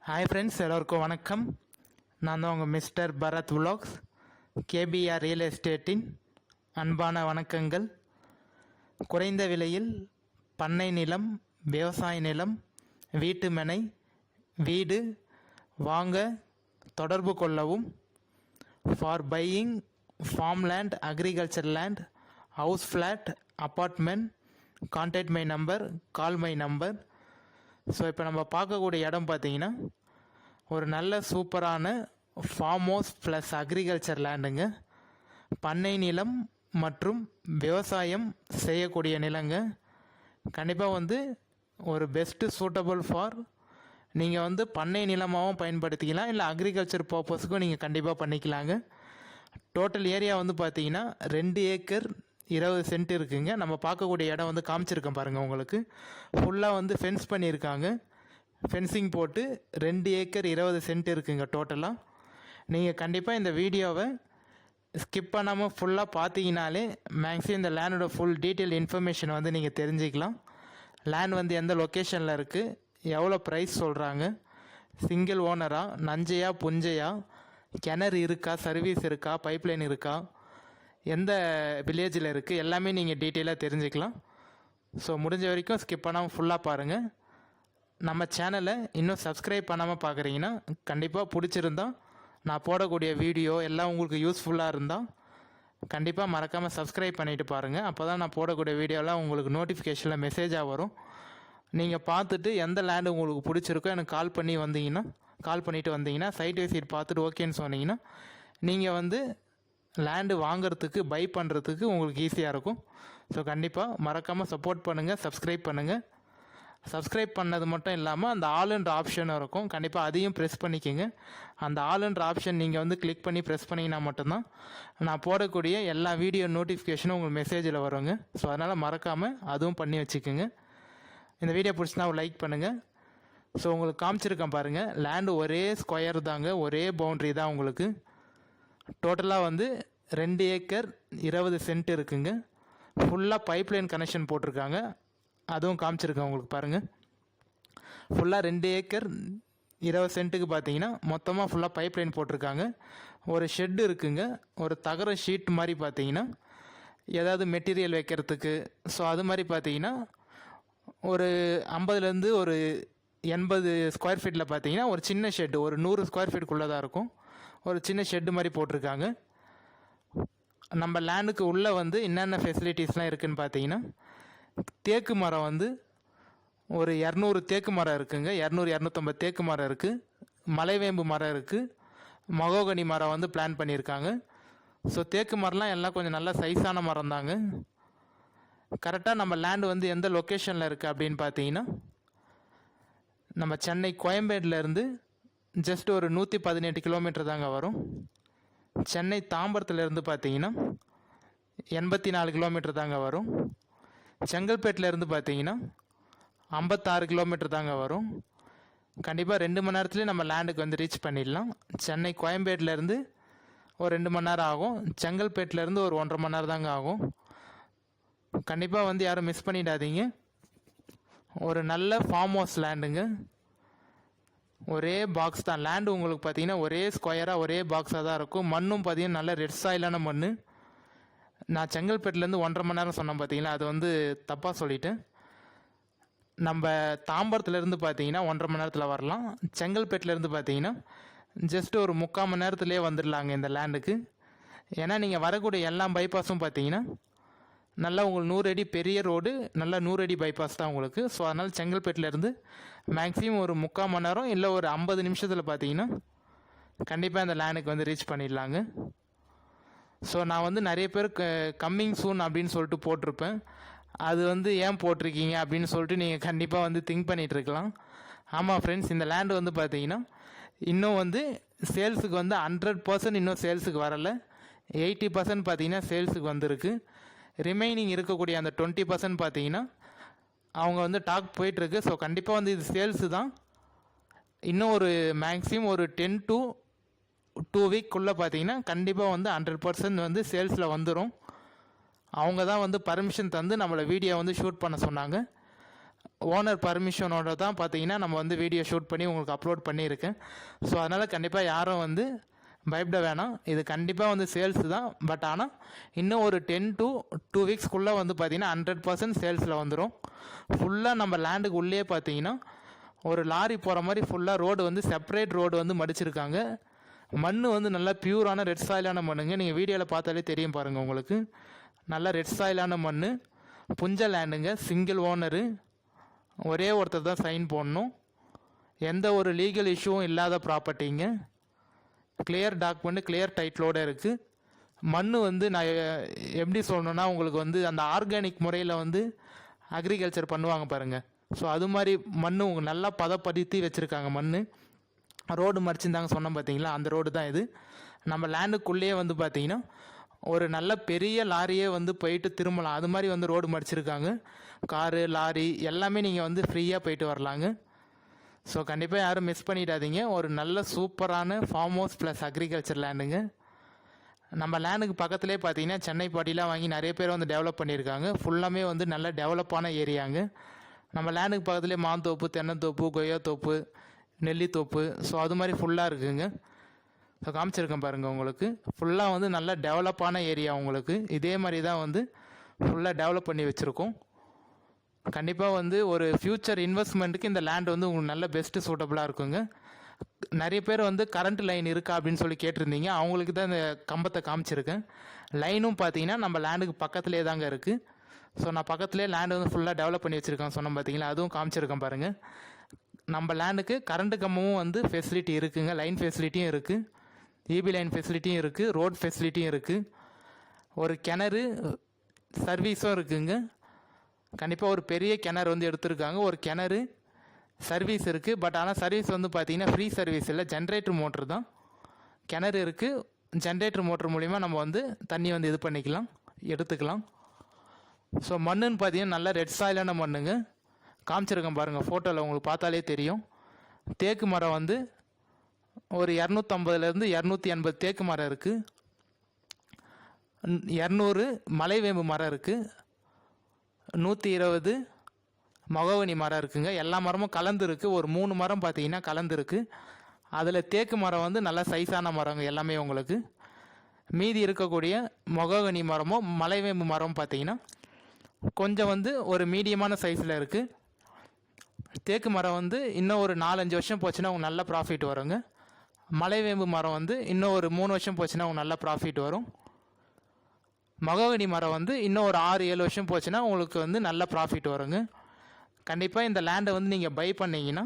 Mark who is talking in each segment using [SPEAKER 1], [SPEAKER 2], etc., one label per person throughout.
[SPEAKER 1] Hi friends, எல்லோருக்கும் வணக்கம். நான் தான் உங்கள் mister Bharat vlogs. KPR real எஸ்டேட்டின் அன்பான வணக்கங்கள். குறைந்த விலையில் பண்ணை நிலம், விவசாய நிலம், வீட்டு மனை, வீடு வாங்க தொடர்பு கொள்ளவும். For buying farm land, agriculture land, house flat, apartment, contact my number, call my number. So இப்போ நம்ம பார்க்கக்கூடிய இடம் பார்த்தீங்கன்னா ஒரு நல்ல சூப்பரான ஃபார்ம் ஹவுஸ் ப்ளஸ் அக்ரிகல்ச்சர் லேண்டுங்க. பண்ணை நிலம் மற்றும் விவசாயம் செய்யக்கூடிய நிலங்க. கண்டிப்பாக ஒரு பெஸ்ட்டு சூட்டபுள் ஃபார் நீங்கள் பண்ணை நிலமாகவும் பயன்படுத்திக்கலாம், இல்லை அக்ரிகல்ச்சர் பர்பஸுக்கும் நீங்கள் கண்டிப்பாக பண்ணிக்கலாங்க. டோட்டல் ஏரியா பார்த்தீங்கன்னா 2 ஏக்கர் 20 சென்ட் இருக்குங்க. நம்ம பார்க்கக்கூடிய இடம் காமிச்சிருக்கேன் பாருங்கள். உங்களுக்கு ஃபுல்லாக ஃபென்ஸ் பண்ணியிருக்காங்க. ஃபென்சிங் போட்டு 2 ஏக்கர் 20 சென்ட் இருக்குங்க டோட்டலாக. நீங்கள் கண்டிப்பாக இந்த வீடியோவை ஸ்கிப் பண்ணாமல் ஃபுல்லாக பார்த்தீங்கனாலே மேக்ஸிமம் இந்த லேண்டோட ஃபுல் டீட்டெயில் இன்ஃபர்மேஷன் நீங்கள் தெரிஞ்சுக்கலாம். லேண்ட் எந்த லொக்கேஷனில் இருக்குது, எவ்வளோ ப்ரைஸ் சொல்கிறாங்க, சிங்கிள் ஓனரா, நஞ்சையா புஞ்சையா, கிணறு இருக்கா, சர்வீஸ் இருக்கா, பைப்லைன் இருக்கா, எந்த வில்லேஜில் இருக்குது, எல்லாமே நீங்கள் டீட்டெயிலாக தெரிஞ்சுக்கலாம். ஸோ முடிஞ்ச வரைக்கும் ஸ்கிப் பண்ணாமல் ஃபுல்லாக பாருங்கள். நம்ம சேனலை இன்னும் சப்ஸ்கிரைப் பண்ணாமல் பார்க்குறீங்கன்னா கண்டிப்பாக பிடிச்சிருந்தா நான் போடக்கூடிய வீடியோ எல்லாம் உங்களுக்கு யூஸ்ஃபுல்லாக இருந்தால் கண்டிப்பாக மறக்காமல் சப்ஸ்கிரைப் பண்ணிவிட்டு பாருங்கள். அப்போ தான் நான் போடக்கூடிய வீடியோலாம் உங்களுக்கு நோட்டிஃபிகேஷனில் மெசேஜாக வரும். நீங்கள் பார்த்துட்டு எந்த லேண்டு உங்களுக்கு பிடிச்சிருக்கோ எனக்கு கால் பண்ணிவிட்டு வந்தீங்கன்னா சைட் விசிட் பார்த்துட்டு ஓகேன்னு சொன்னீங்கன்னா நீங்கள் லேண்டு வாங்கிறதுக்கு, பை பண்ணுறதுக்கு உங்களுக்கு ஈஸியாக இருக்கும். ஸோ கண்டிப்பாக மறக்காமல் சப்போர்ட் பண்ணுங்கள், சப்ஸ்கிரைப் பண்ணுங்கள். சப்ஸ்கிரைப் பண்ணது மட்டும் இல்லாமல் அந்த ஆளுன்ற ஆப்ஷனும் இருக்கும், கண்டிப்பாக அதையும் ப்ரெஸ் பண்ணிக்கோங்க. அந்த ஆளுன்ற ஆப்ஷன் நீங்கள் கிளிக் பண்ணி ப்ரெஸ் பண்ணிங்கன்னா மட்டும்தான் நான் போடக்கூடிய எல்லா வீடியோ நோட்டிஃபிகேஷனும் உங்களுக்கு மெசேஜில் வருங்க. ஸோ அதனால் மறக்காமல் அதுவும் பண்ணி வச்சுக்கோங்க. இந்த வீடியோ பிடிச்சினா ஒரு லைக் பண்ணுங்கள். ஸோ உங்களுக்கு காமிச்சிருக்கேன் பாருங்கள். லேண்டு ஒரே ஸ்கொயர் தாங்க, ஒரே பவுண்ட்ரி தான். உங்களுக்கு டோட்டலாக 2 ஏக்கர் 20 சென்ட் இருக்குங்க. ஃபுல்லாக பைப்லைன் கனெக்ஷன் போட்டிருக்காங்க, அதுவும் காமிச்சிருக்கேன் உங்களுக்கு பாருங்கள். ஃபுல்லாக 2 ஏக்கர் 20 சென்ட்டுக்கு பார்த்தீங்கன்னா மொத்தமாக ஃபுல்லாக பைப்லைன் போட்டிருக்காங்க. ஒரு ஷெட்டு இருக்குங்க, ஒரு தகர ஷீட் மாதிரி பார்த்தீங்கன்னா ஏதாவது மெட்டீரியல் வைக்கிறதுக்கு. ஸோ அது மாதிரி பார்த்தீங்கன்னா ஒரு 50லேருந்து ஒரு 80 ஸ்கொயர் ஃபீட்டில் பார்த்தீங்கன்னா ஒரு சின்ன ஷெட்டு, ஒரு 100 ஸ்கொயர் ஃபீட்டுக்குள்ளே தான் இருக்கும். ஒரு சின்ன ஷெட்டு மாதிரி போட்டிருக்காங்க. நம்ம லேண்டுக்கு உள்ளே என்னென்ன ஃபெசிலிட்டிஸ்லாம் இருக்குதுன்னு பார்த்தீங்கன்னா தேக்கு மரம் ஒரு 200 தேக்கு மரம் இருக்குங்க. 200-250 தேக்கு மரம் இருக்குது. மலைவேம்பு மரம் இருக்குது. மகோகனி மரம் பிளான் பண்ணியிருக்காங்க. ஸோ தேக்கு மரம்லாம் எல்லாம் கொஞ்சம் நல்ல சைஸான மரம் தாங்க. கரெக்டாக நம்ம லேண்டு எந்த லொக்கேஷனில் இருக்குது அப்படின்னு பார்த்தீங்கன்னா நம்ம சென்னை கோயம்பேடுலேருந்து ஜஸ்ட் ஒரு 118 கிலோமீட்டர் தாங்க வரும். சென்னை தாம்பரத்துலேருந்து பார்த்தீங்கன்னா 84 கிலோமீட்டர் தாங்க வரும். செங்கல்பேட்டிலேருந்து பார்த்தீங்கன்னா 56 கிலோமீட்டர் தாங்க வரும். கண்டிப்பாக 2 மணி நேரத்துலேயே நம்ம லேண்டுக்கு ரீச் பண்ணிடலாம். சென்னை கோயம்பேட்டிலேருந்து ஒரு 2 மணி நேரம் ஆகும். செங்கல்பேட்டிலேருந்து ஒரு 1.5 மணி நேரம் தாங்க ஆகும். கண்டிப்பாக யாரும் மிஸ் பண்ணிடாதீங்க. ஒரு நல்ல ஃபார்ம் ஹவுஸ் லேண்டுங்க. ஒரே பாக்ஸ் தான் லேண்டு. உங்களுக்கு பார்த்தீங்கன்னா ஒரே ஸ்கொயராக ஒரே பாக்ஸாக தான் இருக்கும். மண்ணும் பார்த்தீங்கன்னா நல்ல ரெட் சாயிலான மண். நான் செங்கல்பேட்டிலேருந்து 1.5 மணி நேரம் சொன்னேன் பார்த்தீங்களா, அது தப்பாக சொல்லிட்டேன். நம்ம தாம்பரத்துலேருந்து பார்த்தீங்கன்னா 1.5 மணி நேரத்தில் வரலாம். செங்கல்பேட்டிலேருந்து பார்த்தீங்கன்னா ஜஸ்ட் ஒரு 3/4 மணி நேரத்துலேயே வந்துடலாங்க இந்த லேண்டுக்கு. ஏன்னா நீங்கள் வரக்கூடிய எல்லா பைபாஸும் பார்த்தீங்கன்னா நல்லா உங்களுக்கு 100 அடி பெரிய ரோடு, நல்லா 100 அடி பைபாஸ் தான் உங்களுக்கு. ஸோ அதனால் செங்கல்பேட்டிலேருந்து மேக்ஸிமம் ஒரு 3/4 மணி நேரம் இல்லை ஒரு 50 நிமிஷத்தில் பார்த்தீங்கன்னா கண்டிப்பாக இந்த லேண்டுக்கு ரீச் பண்ணிடலாங்க. ஸோ நான் நிறைய பேர் கம்மிங் சூன் அப்படின்னு சொல்லிட்டு போட்டிருப்பேன். அது ஏன் போட்டிருக்கீங்க அப்படின்னு சொல்லிட்டு நீங்கள் கண்டிப்பாக திங்க் பண்ணிகிட்டு இருக்கலாம். ஆமாம் ஃப்ரெண்ட்ஸ், இந்த லேண்டு பார்த்தீங்கன்னா இன்னும் சேல்ஸுக்கு 100% இன்னும் சேல்ஸுக்கு வரலை. 80% பார்த்தீங்கன்னா சேல்ஸுக்கு வந்திருக்கு. ரிமைனிங் இருக்கக்கூடிய அந்த 20% பார்த்தீங்கன்னா அவங்க டாக் போயிட்டுருக்கு. ஸோ கண்டிப்பாக இது சேல்ஸு தான். இன்னும் ஒரு மேக்ஸிமம் ஒரு 10 to 2 வீக்குள்ளே பார்த்தீங்கன்னா கண்டிப்பாக 100% சேல்ஸில் வந்துடும். அவங்க தான் பர்மிஷன் தந்து நம்மளை வீடியோ ஷூட் பண்ண சொன்னாங்க. ஓனர் பர்மிஷனோட தான் பார்த்தீங்கன்னா நம்ம வந்து வீடியோ ஷூட் பண்ணி உங்களுக்கு அப்லோட் பண்ணியிருக்கேன். ஸோ அதனால் கண்டிப்பாக யாரும் வந்து பயப்பட வேணாம். இது கண்டிப்பாக வந்து சேல்ஸு தான். பட் ஆனால் இன்னும் ஒரு 10 to 2 வீக்ஸ்க்குள்ளே வந்து பார்த்திங்கன்னா 100% சேல்ஸில் வந்துடும். ஃபுல்லாக நம்ம லேண்டுக்கு உள்ளே பார்த்தீங்கன்னா ஒரு லாரி போகிற மாதிரி ஃபுல்லாக ரோடு வந்து செப்பரேட் ரோடு வந்து மடிச்சிருக்காங்க. மண் வந்து நல்லா பியூரான ரெட் சாயிலான மண்ணுங்க. நீங்கள் வீடியோவில் பார்த்தாலே தெரியும் பாருங்கள் உங்களுக்கு. நல்லா ரெட் சாயிலான மண், புஞ்ச லேண்டுங்க, சிங்கிள் ஓனரு, ஒரே ஒருத்தர் தான் சைன் போடணும். எந்த ஒரு லீகல் இஷ்யூவும் இல்லாத ப்ராப்பர்ட்டிங்க. கிளியர் டாக்குமெண்ட், கிளியர் டைட்டிலோடு இருக்குது. மண் வந்து நான் எப்படி சொல்லணுன்னா உங்களுக்கு வந்து அந்த ஆர்கானிக் முறையில் வந்து அக்ரிகல்ச்சர் பண்ணுவாங்க பாருங்கள். ஸோ அது மாதிரி மண் உங்களுக்கு நல்லா பதப்படுத்தி வச்சுருக்காங்க. மண் ரோடு மறைச்சிருந்தாங்க சொன்னோம் பார்த்தீங்களா, அந்த ரோடு தான் இது. நம்ம லேண்டுக்குள்ளேயே வந்து பார்த்தீங்கன்னா ஒரு நல்ல பெரிய லாரியே வந்து போயிட்டு திரும்பலாம். அது மாதிரி வந்து ரோடு மடிச்சிருக்காங்க. காரு, லாரி எல்லாமே நீங்கள் வந்து ஃப்ரீயாக போயிட்டு வரலாங்க. ஸோ கண்டிப்பாக யாரும் மிஸ் பண்ணிடாதீங்க. ஒரு நல்ல சூப்பரான ஃபார்ம் ஹவுஸ் ப்ளஸ் அக்ரிகல்ச்சர் லேண்டுங்க. நம்ம லேண்டுக்கு பக்கத்துலேயே பார்த்தீங்கன்னா சென்னை பாட்டிலாம் வாங்கி நிறைய பேர் வந்து டெவலப் பண்ணியிருக்காங்க. ஃபுல்லாமே வந்து நல்ல டெவலப்பான ஏரியாங்க. நம்ம லேண்டுக்கு பக்கத்துலேயே மாந்தோப்பு, தென்னந்தோப்பு, கொய்யாத்தோப்பு, நெல்லித்தோப்பு, ஸோ அது மாதிரி ஃபுல்லாக இருக்குங்க. ஸோ காமிச்சிருக்கேன் பாருங்கள் உங்களுக்கு. ஃபுல்லாக வந்து நல்ல டெவலப்பான ஏரியா உங்களுக்கு. இதே மாதிரி தான் வந்து ஃபுல்லாக டெவலப் பண்ணி வச்சுருக்கோம். கண்டிப்பாக வந்து ஒரு ஃப்யூச்சர் இன்வெஸ்ட்மெண்ட்டுக்கு இந்த லேண்ட் வந்து உங்களுக்கு நல்ல பெஸ்ட்டு சூட்டபுளாக இருக்குங்க. நிறைய பேர் வந்து கரண்ட் லைன் இருக்கா அப்படின்னு சொல்லி கேட்டிருந்தீங்க. அவங்களுக்கு தான் இந்த கம்பத்தை காமிச்சிருக்கேன். லைனும் பார்த்தீங்கன்னா நம்ம லேண்டுக்கு பக்கத்துலேயே தாங்க இருக்குது. ஸோ நான் பக்கத்துலேயே லேண்டு வந்து ஃபுல்லாக டெவலப் பண்ணி வச்சுருக்கேன் சொன்னேன் பார்த்தீங்களா, அதுவும் காமிச்சிருக்கேன் பாருங்கள். நம்ம லேண்டுக்கு கரண்ட் கம்பமும் வந்து ஃபெசிலிட்டி இருக்குங்க. லைன் ஃபெசிலிட்டியும் இருக்குது, இபி லைன் ஃபெசிலிட்டியும் இருக்குது, ரோட் ஃபெசிலிட்டியும் இருக்குது. ஒரு கிணறு சர்வீஸும் இருக்குங்க. கண்டிப்பாக ஒரு பெரிய கிணறு வந்து எடுத்திருக்காங்க. ஒரு கிணறு சர்வீஸ் இருக்குது. பட் ஆனால் சர்வீஸ் வந்து பார்த்திங்கன்னா ஃப்ரீ சர்வீஸ் இல்லை, ஜென்ரேட்டர் மோட்ரு தான். கிணறு இருக்குது, ஜென்ரேட்டர் மோட்ரு மூலிமா நம்ம வந்து தண்ணி வந்து இது பண்ணிக்கலாம், எடுத்துக்கலாம். ஸோ மண்ணுன்னு பார்த்தீங்கன்னா நல்லா ரெட் சாயிலான மண்ணுங்க. காமிச்சிருக்கேன் பாருங்கள், ஃபோட்டோவில் உங்களுக்கு பார்த்தாலே தெரியும். தேக்கு மரம் வந்து ஒரு 250லேருந்து 280 தேக்கு மரம் இருக்குது. 200 மலைவேம்பு மரம் இருக்குது. 120 மகோகனி மரம் இருக்குங்க. எல்லா மரமும் கலந்துருக்கு. ஒரு 3 மரம் பார்த்தீங்கன்னா கலந்துருக்கு. அதில் தேக்கு மரம் வந்து நல்ல சைஸான மரங்க எல்லாமே உங்களுக்கு. மீதி இருக்கக்கூடிய மகோகனி மரமும் மலைவேம்பு மரம் பார்த்தீங்கன்னா கொஞ்சம் வந்து ஒரு மீடியமான சைஸில் இருக்குது. தேக்கு மரம் வந்து இன்னும் ஒரு 4-5 வருஷம் போச்சுன்னா உங்களுக்கு நல்ல ப்ராஃபிட் வருங்க. மலைவேம்பு மரம் வந்து இன்னும் ஒரு 3 வருஷம் போச்சுன்னா உங்களுக்கு நல்ல ப்ராஃபிட் வரும். மகோகனி மரம் வந்து இன்னும் ஒரு 6-7 வருஷம் போச்சுன்னா உங்களுக்கு வந்து நல்ல ப்ராஃபிட் வருங்க. கண்டிப்பாக இந்த லேண்டை வந்து நீங்கள் பை பண்ணிங்கன்னா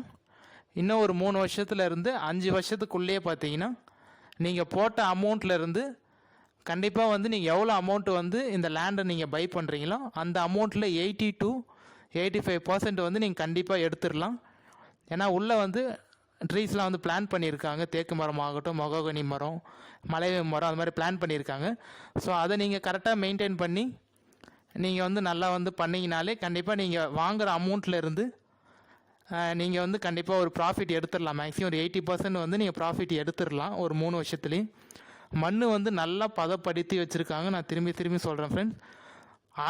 [SPEAKER 1] இன்னும் ஒரு 3 வருஷத்துலேருந்து 5 வருஷத்துக்குள்ளேயே பார்த்தீங்கன்னா நீங்கள் போட்ட அமௌண்ட்லேருந்து கண்டிப்பாக வந்து நீங்கள் எவ்வளோ அமௌண்ட்டு வந்து இந்த லேண்டை நீங்கள் பை பண்ணுறீங்களோ அந்த அமௌண்ட்டில் 80 to 85% வந்து நீங்கள் கண்டிப்பாக எடுத்துடலாம். ஏன்னா உள்ளே வந்து ட்ரீஸ்லாம் வந்து பிளான் பண்ணியிருக்காங்க. தேக்கு மரம் ஆகட்டும், மகோகனி மரம், மலைவேம்பு மரம், அது மாதிரி பிளான் பண்ணியிருக்காங்க. ஸோ அதை நீங்கள் கரெக்டாக மெயின்டைன் பண்ணி நீங்கள் வந்து நல்லா வந்து பண்ணிங்கனாலே கண்டிப்பாக நீங்கள் வாங்குகிற அமௌண்ட்லேருந்து நீங்கள் வந்து கண்டிப்பாக ஒரு ப்ராஃபிட் எடுத்துடலாம். மேக்ஸிமம் ஒரு 80% வந்து நீங்கள் ப்ராஃபிட் எடுத்துடலாம் ஒரு 3 வருஷத்துலேயும். மண் வந்து நல்லா பதப்படுத்தி வச்சுருக்காங்க. நான் திரும்பி சொல்கிறேன் ஃப்ரெண்ட்ஸ்,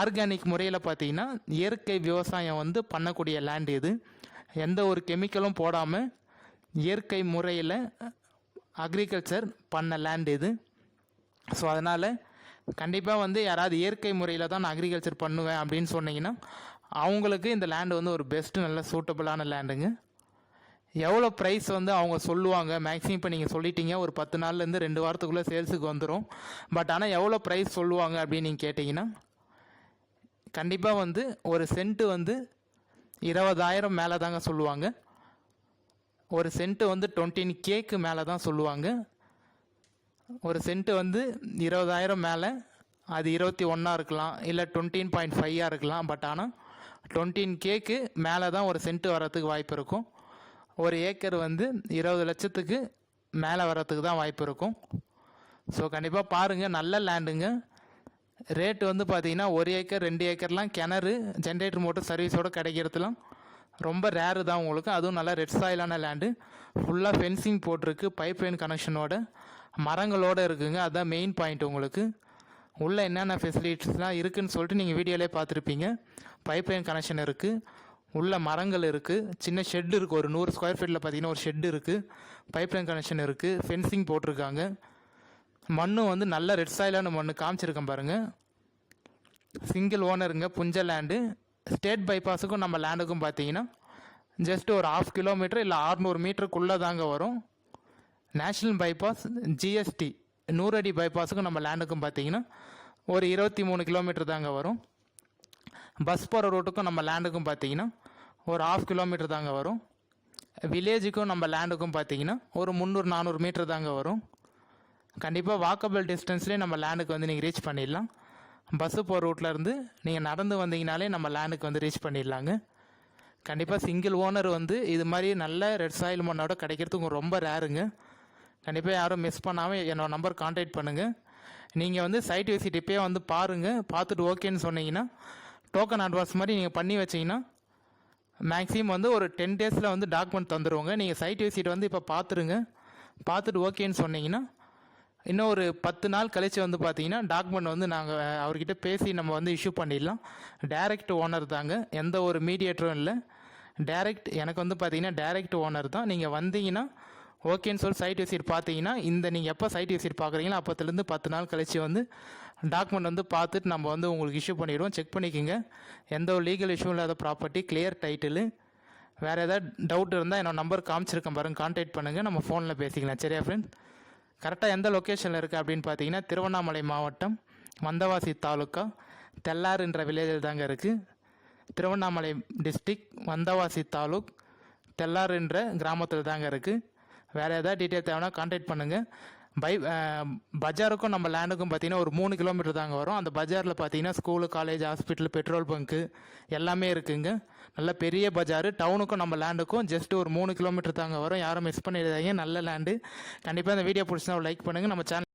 [SPEAKER 1] ஆர்கானிக் முறையில் பார்த்தீங்கன்னா இயற்கை விவசாயம் வந்து பண்ணக்கூடிய லேண்ட் இது. எந்த ஒரு கெமிக்கலும் போடாமல் இயற்கை முறையில் அக்ரிகல்ச்சர் பண்ண லேண்ட் இது. ஸோ அதனால் கண்டிப்பாக வந்து யாராவது இயற்கை முறையில் தான் நான் அக்ரிகல்ச்சர் பண்ணுவேன் அப்படின்னு சொன்னீங்கன்னா அவங்களுக்கு இந்த லேண்டு வந்து ஒரு பெஸ்ட்டு நல்ல சூட்டபுளான லேண்டுங்க. எவ்வளோ ப்ரைஸ் வந்து அவங்க சொல்லுவாங்க மேக்ஸிமம் இப்போ நீங்கள் சொல்லிட்டீங்க ஒரு 10 நாள்லேருந்து 2 வாரத்துக்குள்ளே சேல்ஸுக்கு வந்துடும். பட் ஆனால் எவ்வளோ ப்ரைஸ் சொல்லுவாங்க அப்படின்னு நீங்கள் கேட்டிங்கன்னா கண்டிப்பாக வந்து ஒரு சென்ட்டு வந்து 20,000 மேலே தாங்க சொல்லுவாங்க. ஒரு சென்ட்டு வந்து 20K மேலே தான் சொல்லுவாங்க. ஒரு சென்ட்டு வந்து 20,000 மேலே, அது 21 இருக்கலாம், இல்லை 20.5 இருக்கலாம். பட் ஆனால் 20K மேலே தான் ஒரு சென்ட்டு வரத்துக்கு வாய்ப்பு இருக்கும். ஒரு ஏக்கர் வந்து 20 லட்சத்துக்கு மேலே வரத்துக்கு தான் வாய்ப்பு இருக்கும். ஸோ கண்டிப்பாக பாருங்கள், நல்ல லேண்டுங்க. ரேட்டு வந்து பார்த்தீங்கன்னா 1 ஏக்கர் 2 ஏக்கர்லாம் கிணறு ஜென்ரேட்டர் மோட்டர் சர்வீஸோடு கிடைக்கிறதுலாம் ரொம்ப ரேரு தான் உங்களுக்கு. அதுவும் நல்லா ரெட் சாயிலான லேண்டு. ஃபுல்லாக ஃபென்சிங் போட்டிருக்கு, பைப் லைன் கனெக்ஷனோட, மரங்களோடு இருக்குங்க. அதுதான் மெயின் பாயிண்ட் உங்களுக்கு. உள்ளே என்னென்ன ஃபெசிலிட்டிஸ்லாம் இருக்குதுன்னு சொல்லிட்டு நீங்கள் வீடியோவிலே பார்த்துருப்பீங்க. பைப் லைன் கனெக்ஷன் இருக்குது. உள்ள மரங்கள் இருக்குது, சின்ன ஷெட் இருக்குது, ஒரு 100 ஸ்கொயர் ஃபீட்டில் பார்த்தீங்கன்னா ஒரு ஷெட் இருக்குது, பைப்லைன் கனெக்ஷன் இருக்குது, ஃபென்சிங் போட்டிருக்காங்க. மண்ணும் வந்து நல்ல ரெட் சாயிலான மண் காமிச்சிருக்கேன் பாருங்கள். சிங்கிள் ஓனருங்க, புஞ்ச லேண்டு. ஸ்டேட் பைபாஸுக்கும் நம்ம லேண்டுக்கும் பார்த்தீங்கன்னா ஜஸ்ட் ஒரு 1/2 கிலோமீட்டர் இல்லை 600 மீட்டருக்குள்ளே தாங்க வரும். நேஷ்னல் பைபாஸ் ஜிஎஸ்டி 100 அடி பைபாஸுக்கும் நம்ம லேண்டுக்கும் பார்த்தீங்கன்னா ஒரு 23 கிலோமீட்டர் தாங்க வரும். பஸ் போகிற ரூட்டுக்கும் நம்ம லேண்டுக்கும் பார்த்தீங்கன்னா ஒரு 1/2 கிலோமீட்டர் தாங்க வரும். வில்லேஜுக்கும் நம்ம லேண்டுக்கும் பார்த்தீங்கன்னா ஒரு 300-400 மீட்டர் தாங்க வரும். கண்டிப்பாக வாக்கபிள் டிஸ்டன்ஸ்லேயே நம்ம லேண்டுக்கு வந்து நீங்கள் ரீச் பண்ணிடலாம். பஸ்ஸு போகிற ரூட்லேருந்து நீங்கள் நடந்து வந்தீங்கனாலே நம்ம லேண்டுக்கு வந்து ரீச் பண்ணிடலாங்க. கண்டிப்பாக சிங்கிள் ஓனர் வந்து இது மாதிரி நல்ல ரெட் சாயில் மண்ணோட கிடைக்கிறதுக்கு ரொம்ப ரேருங்க. கண்டிப்பாக யாரும் மிஸ் பண்ணாமல் என்னோடய நம்பர் கான்டாக்ட் பண்ணுங்கள். நீங்கள் வந்து சைட் விசிட் இப்போயே வந்து பாருங்கள். பார்த்துட்டு ஓகேன்னு சொன்னீங்கன்னா டோக்கன் அட்வான்ஸ் மாதிரி நீங்கள் பண்ணி வச்சிங்கன்னா மேக்ஸிமம் வந்து ஒரு 10 டேஸில் வந்து டாக்குமெண்ட் தந்துடுவோங்க. நீங்கள் சைட் விசிட் வந்து இப்போ பார்த்துருங்க. பார்த்துட்டு ஓகேன்னு சொன்னீங்கன்னா இன்னும் ஒரு 10 நாள் கழித்து வந்து பார்த்தீங்கன்னா டாக்குமெண்ட் வந்து நாங்கள் அவர்கிட்ட பேசி நம்ம வந்து இஷ்யூ பண்ணிடலாம். டைரக்ட் ஓனர் தாங்க, எந்த ஒரு மீடியேட்டரும் இல்லை. டைரக்ட் எனக்கு வந்து பார்த்தீங்கன்னா டைரக்ட் ஓனர் தான். நீங்கள் வந்தீங்கன்னா ஓகேன்னு சொல்லி சைட் விசிட் பார்த்தீங்கன்னா நீங்கள் எப்போ சைட் விசிட் பார்க்குறீங்களோ அப்போத்துலேருந்து 10 நாள் கழித்து வந்து டாக்குமெண்ட் வந்து பார்த்துட்டு நம்ம வந்து உங்களுக்கு இஷ்யூ பண்ணிடுவோம். செக் பண்ணிக்கோங்க. எந்த ஒரு லீகல் இஷ்யூ இல்லாத ப்ராப்பர்ட்டி, கிளியர் டைட்டிலு. வேறு ஏதாவது டவுட் இருந்தால் என்னோட நம்பர் காமிச்சிருக்கேன் பாருங்கள், கான்டாக்ட் பண்ணுங்கள். நம்ம ஃபோனில் பேசிக்கலாம். சரியா ஃப்ரெண்ட்ஸ்? கரெக்டாக எந்த லொக்கேஷனில் இருக்குது அப்படின்னு பார்த்தீங்கன்னா திருவண்ணாமலை மாவட்டம், வந்தவாசி தாலுக்கா, தெல்லாறுன்ற வில்லேஜில் தாங்க இருக்குது. திருவண்ணாமலை டிஸ்ட்ரிக், வந்தவாசி தாலுக், தெல்லாறுன்ற கிராமத்தில் தாங்க இருக்குது. வேறு ஏதாவது டீட்டெயில் தேவைன்னா கான்டாக்ட் பண்ணுங்கள். பஜாருக்கும் நம்ம லேண்டுக்கும் பார்த்தீங்கன்னா ஒரு 3 கிலோமீட்டர் தாங்க வரும். அந்த பஜாரில் பார்த்தீங்கன்னா school, college, hospital, petrol bunk எல்லாமே இருக்குங்க. நல்ல பெரிய பஜாரு. டவுனுக்கும் நம்ம லேண்டுக்கும் ஜஸ்ட் ஒரு 3 கிலோமீட்டர் தாங்க வரும். யாரும் மிஸ் பண்ணிடாதீங்க. நல்ல லேண்டு. கண்டிப்பாக இந்த வீடியோ பிடிச்சினா லைக் பண்ணுங்கள். நம்ம சேனல்